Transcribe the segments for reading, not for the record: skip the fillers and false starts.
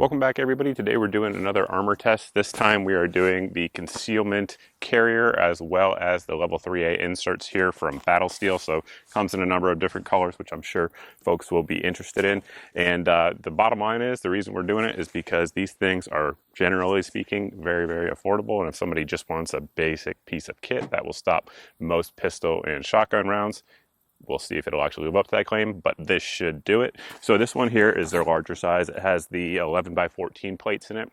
Welcome back, everybody. Today we're doing another armor test. This time we are doing the concealment carrier as well as the level 3A inserts here from Battle Steel. So comes in a number of different colors, which I'm sure folks will be interested in. And the bottom line is the reason we're doing it is because these things are, generally speaking, very, very affordable. And if somebody just wants a basic piece of kit that will stop most pistol and shotgun rounds, we'll see if it'll actually live up to that claim, but this should do it. So this one here is their larger size. It has the 11 by 14 plates in it.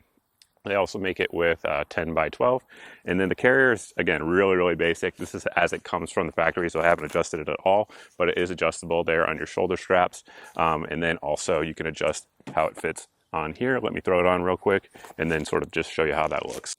They also make it with 10 by 12. And then the carrier is, again, really, really basic. This is as it comes from the factory, so I haven't adjusted it at all, but it is adjustable there on your shoulder straps. And then also you can adjust how it fits on here. Let me throw it on real quick and then sort of just show you how that looks.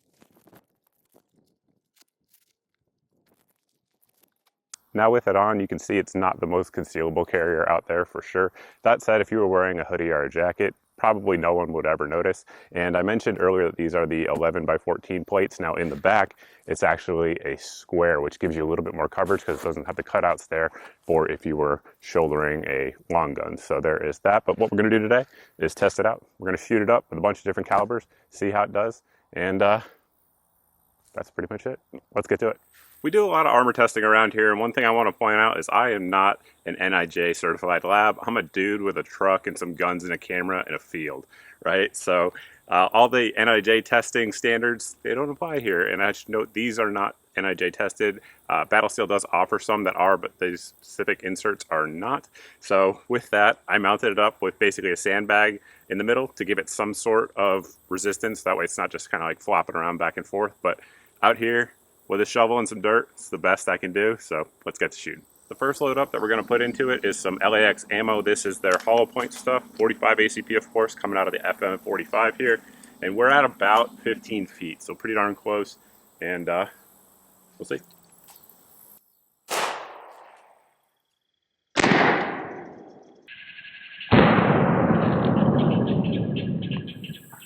Now with it on, you can see it's not the most concealable carrier out there for sure. That said, if you were wearing a hoodie or a jacket, probably no one would ever notice. And I mentioned earlier that these are the 11 by 14 plates. Now in the back, it's actually a square, which gives you a little bit more coverage because it doesn't have the cutouts there for if you were shouldering a long gun. So there is that. But what we're gonna do today is test it out. We're gonna shoot it up with a bunch of different calibers, see how it does. And that's pretty much it. Let's get to it. We do a lot of armor testing around here, and one thing I want to point out is I am not an NIJ certified lab. I'm a dude with a truck and some guns and a camera in a field, right? So all the NIJ testing standards, they don't apply here, and I should note these are not NIJ tested. Battle Steel does offer some that are, but these specific inserts are not. So with that, I mounted it up with basically a sandbag in the middle to give it some sort of resistance. That way it's not just kind of like flopping around back and forth, but out here, with a shovel and some dirt, it's the best I can do, so let's get to shooting. The first load up that we're going to put into it is some LAX ammo. This is their hollow point stuff, 45 ACP of course, coming out of the FM45 here. And we're at about 15 feet, so pretty darn close, and we'll see.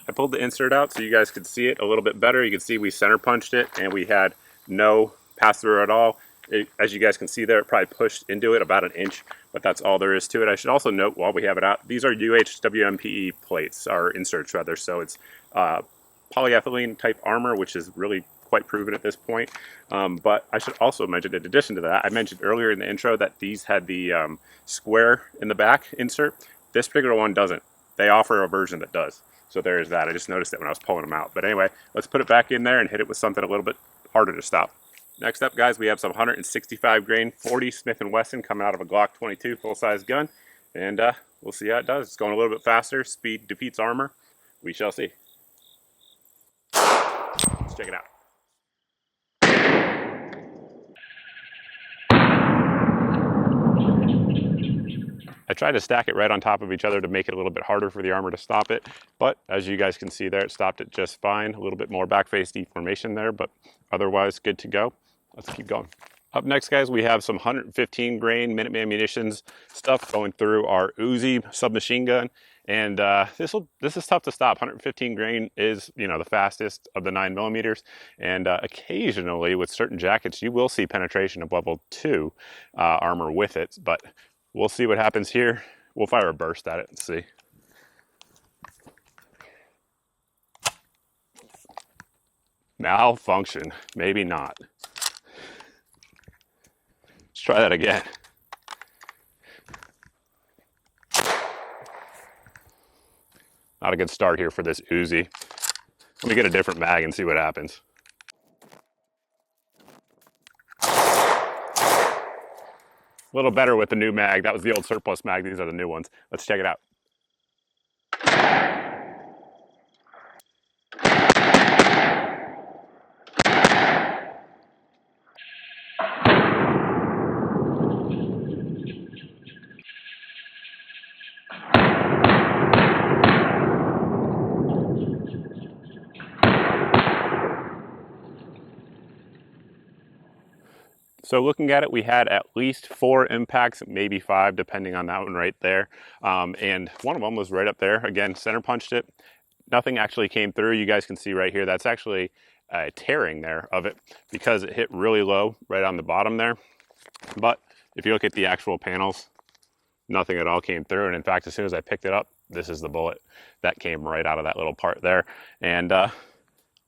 I pulled the insert out so you guys could see it a little bit better. You can see we center punched it and we had no pass through at all. As you guys can see there, it probably pushed into it about an inch, but that's all there is to it. I should also note while we have it out, these are UHWMPE plates, or inserts rather, so it's polyethylene type armor, which is really quite proven at this point. But I should also mention, in addition to that, I mentioned earlier in the intro that these had the square in the back insert. This particular one doesn't. They offer a version that does. So there's that. I just noticed it when I was pulling them out. But anyway, let's put it back in there and hit it with something a little bit harder to stop. Next up, guys, we have some 165 grain 40 Smith & Wesson coming out of a Glock 22 full-size gun. And we'll see how it does. It's going a little bit faster. Speed defeats armor. We shall see. Let's check it out. I tried to stack it right on top of each other to make it a little bit harder for the armor to stop it, but as you guys can see there, it stopped it just fine. A little bit more back face deformation there, but otherwise good to go. Let's keep going. Up next, guys, we have some 115 grain Minuteman munitions stuff going through our Uzi submachine gun. And this is tough to stop. 115 grain is, you know, the fastest of the 9mm. And occasionally with certain jackets, you will see penetration of level 2 armor with it, but we'll see what happens here. We'll fire a burst at it and see. Malfunction, maybe not. Let's try that again. Not a good start here for this Uzi. Let me get a different mag and see what happens. A little better with the new mag. That was the old surplus mag. These are the new ones. Let's check it out. So looking at it, we had at least 4 impacts, maybe 5, depending on that one right there. And one of them was right up there. Again, center punched it. Nothing actually came through. You guys can see right here, that's actually a tearing there of it because it hit really low right on the bottom there. But if you look at the actual panels, nothing at all came through. And in fact, as soon as I picked it up, This is the bullet that came right out of that little part there. And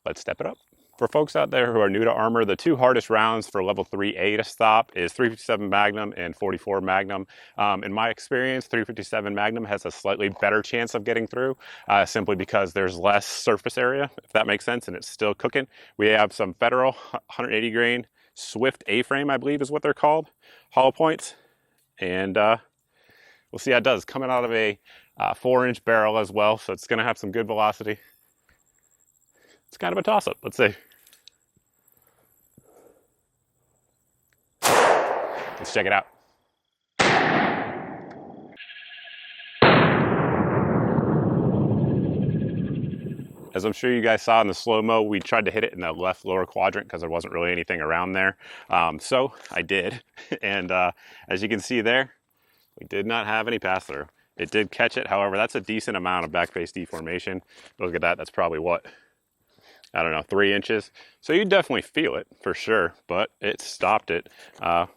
let's step it up. For folks out there who are new to armor, the two hardest rounds for level 3A to stop is 357 Magnum and 44 Magnum. In my experience, 357 Magnum has a slightly better chance of getting through, simply because there's less surface area, if that makes sense, and it's still cooking. We have some Federal 180 grain Swift A-frame, I believe is what they're called, hollow points, and we'll see how it does. Coming out of a 4-inch barrel as well, so it's going to have some good velocity. It's kind of a toss-up. Let's see. Let's check it out. As I'm sure you guys saw in the slow-mo, we tried to hit it in the left lower quadrant because there wasn't really anything around there. So I did. And as you can see there, we did not have any pass-through. It did catch it. However, that's a decent amount of back face deformation. Look at that. That's probably what, I don't know, 3 inches. So you definitely feel it for sure, but it stopped it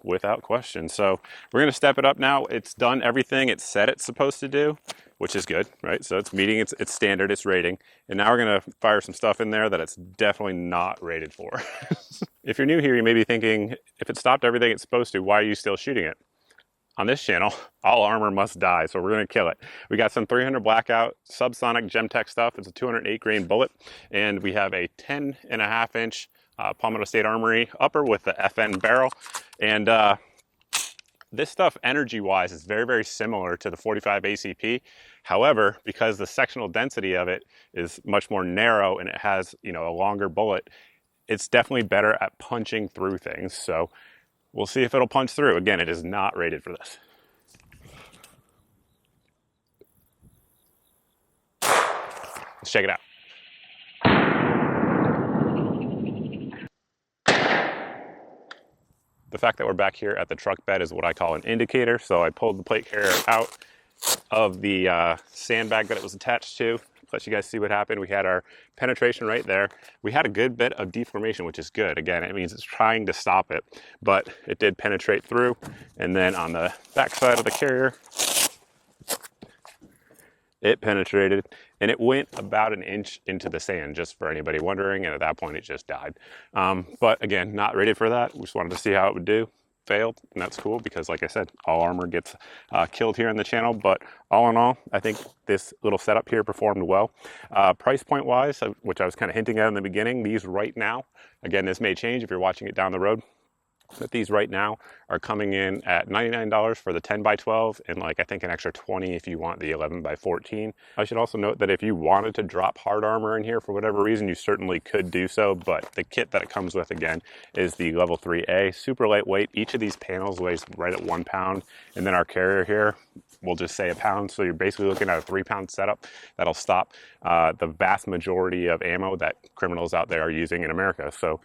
without question. So we're going to step it up now. It's done everything it said it's supposed to do, which is good, right? So it's meeting its standard, its rating. And now we're going to fire some stuff in there that it's definitely not rated for. If you're new here, you may be thinking, if it stopped everything it's supposed to, why are you still shooting it? On this channel, all armor must die, so we're going to kill it. We got some 300 blackout subsonic Gemtech stuff. It's a 208 grain bullet, and we have a 10.5 inch Palmetto State Armory upper with the FN barrel. And this stuff, energy-wise, is very, very similar to the 45 ACP. However, because the sectional density of it is much more narrow and it has, you know, a longer bullet, it's definitely better at punching through things. So we'll see if it'll punch through. Again, it is not rated for this. Let's check it out. The fact that we're back here at the truck bed is what I call an indicator. So I pulled the plate carrier out of the sandbag that it was attached to. Let you guys see what happened. We had our penetration right there. We had a good bit of deformation, which is good. Again, it means it's trying to stop it, but it did penetrate through. And then on the back side of the carrier, it penetrated and it went about 1 inch into the sand, just for anybody wondering. And at that point, it just died. But again, not rated for that. We just wanted to see how it would do. Failed, and that's cool because, like I said, all armor gets killed here on the channel. But all in all, I think this little setup here performed well. Price point wise, which I was kind of hinting at in the beginning, these right now, again, this may change if you're watching it down the road, but these right now are coming in at $99 for the 10x12 and like I think an extra $20 if you want the 11x14. I should also note that if you wanted to drop hard armor in here for whatever reason, you certainly could do so, but the kit that it comes with, again, is the Level 3A, super lightweight. Each of these panels weighs right at 1 pound, and then our carrier here, we'll just say 1 pound. So you're basically looking at a 3-pound setup that'll stop the vast majority of ammo that criminals out there are using in America. So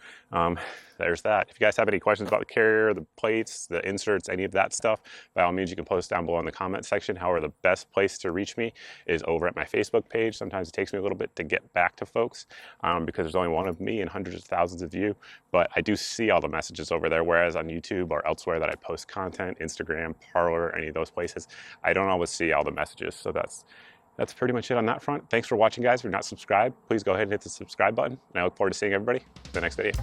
there's that. If you guys have any questions about the carrier, the plates, the inserts, any of that stuff, by all means, you can post down below in the comment section. However, the best place to reach me is over at my Facebook page. Sometimes it takes me a little bit to get back to folks because there's only one of me and hundreds of thousands of you, but I do see all the messages over there, whereas on YouTube or elsewhere that I post content, Instagram, Parler, any of those places, I don't always see all the messages. So that's pretty much it on that front. Thanks for watching, guys. If you're not subscribed, please go ahead and hit the subscribe button, and I look forward to seeing everybody in the next video.